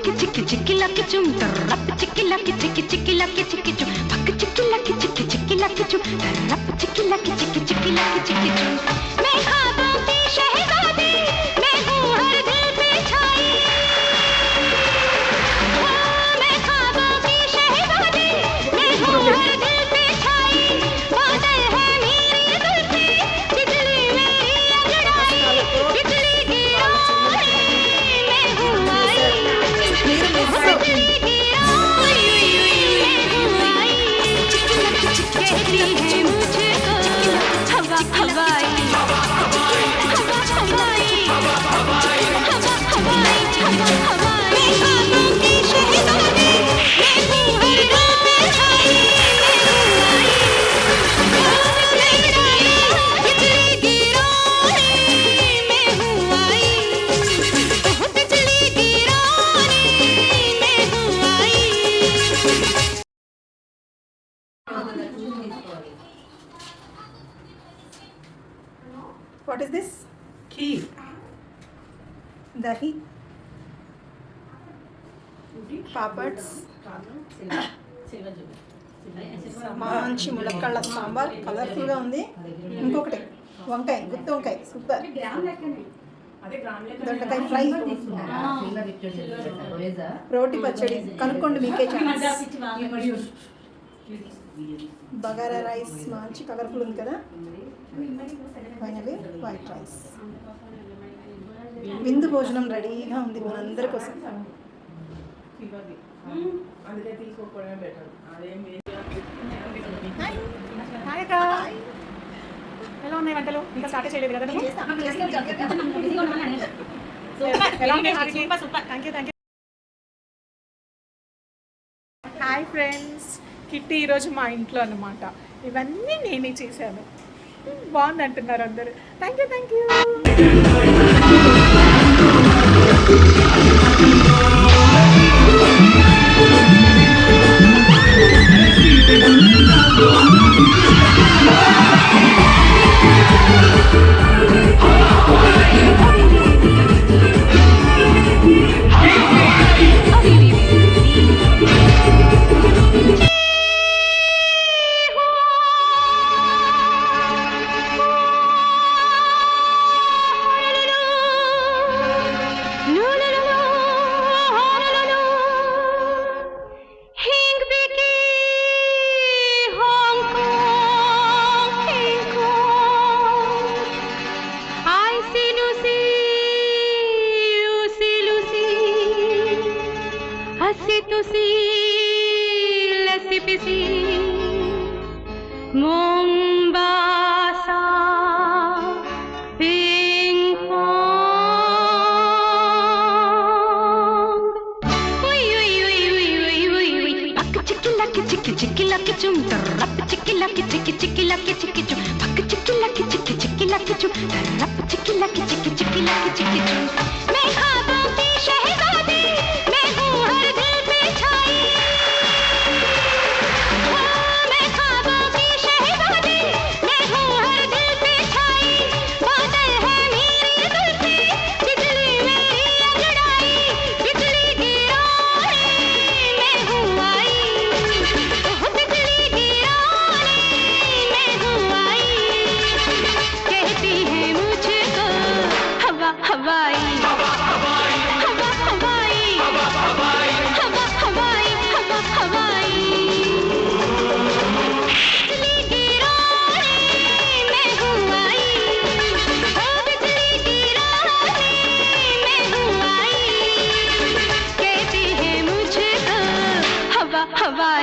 Lucky चिक्की चिक्की lucky चुम तरप चिक्की lucky चिक्की चिक्की lucky चिक्की चुम पक चिक्की लकी चुम तरप चिक्की लकी चिक्की चुम मैं ख्वाबों की शहजादी मैं हूँ हर दिल पे छाई मैं ख्वाबों की शहजादी मैं हूँ हर दिल पे छाई बादल है मेरी जुल्फी बिजली मेरी अंगड़ाई बिजली गिरा मैं हूँ आई बिजली गिरा मैं हूँ आई कहती है मुझको हवा हवाई हवा हवाई हवा हवाई हवा हवाई ख्वाबों की शहजादी मैं हूँ हर दिल पे छाई बिजली गिरा मैं हूँ आई बिजली गिरा मैं हूँ आई What is this? Kheer. Dahi. Papads. మంచి ములక్కాళ్ళ సాంబార్ కలర్ఫుల్గా ఉంది. ఇంకొకటి వంకాయ గుత్తి వంకాయ సూపర్. దొండకాయ ఫ్రై, రోటి పచ్చడి కనుక్కోండి మీకే ఛాన్స్. బగారా రైస్ మంచి కలర్ఫుల్ ఉంది కదా. Finally white rice. విందు భోజనం రెడీగా ఉంది మనందరి కోసం. హాయ్ అక్క, ఎలా ఉన్నాయి వంటలు? ఇంకా స్టార్ట్ చేయలేదు కదా నువ్వు? ఎలా ఉన్నాయి? Thank you. Hi friends, kitty ఈరోజు మా ఇంట్లో అన్నమాట. ఇవన్నీ నేనే చేశాను. బాగుంది అంటున్నారు అందరు. Thank you. Mombasa, ping pong. Oi, oi, oi, oi, oi, oi, oi. Pak chikki laki chum, tarap chikki laki chum. Pak chikki laki chum, tarap chikki laki chum. मैं ख्वाबों की शहजादी मैं हूँ हर दिल पे छाई मैं ख्वाबों की शहजादी मैं हूँ हर दिल पे छाई बादल है मेरी जुल्फी बिजली मेरी अंगड़ाई बिजली गिरा मैं हूँ आई बिजली गिरा मैं हूँ आई कहती है मुझको हवा हवाई हवा हवाई हवा हवाई हवा हवाई बिजली गिरा मैं हूँ आई बिजली गिरा मैं हूँ आई कहती है मुझको हवा हवाई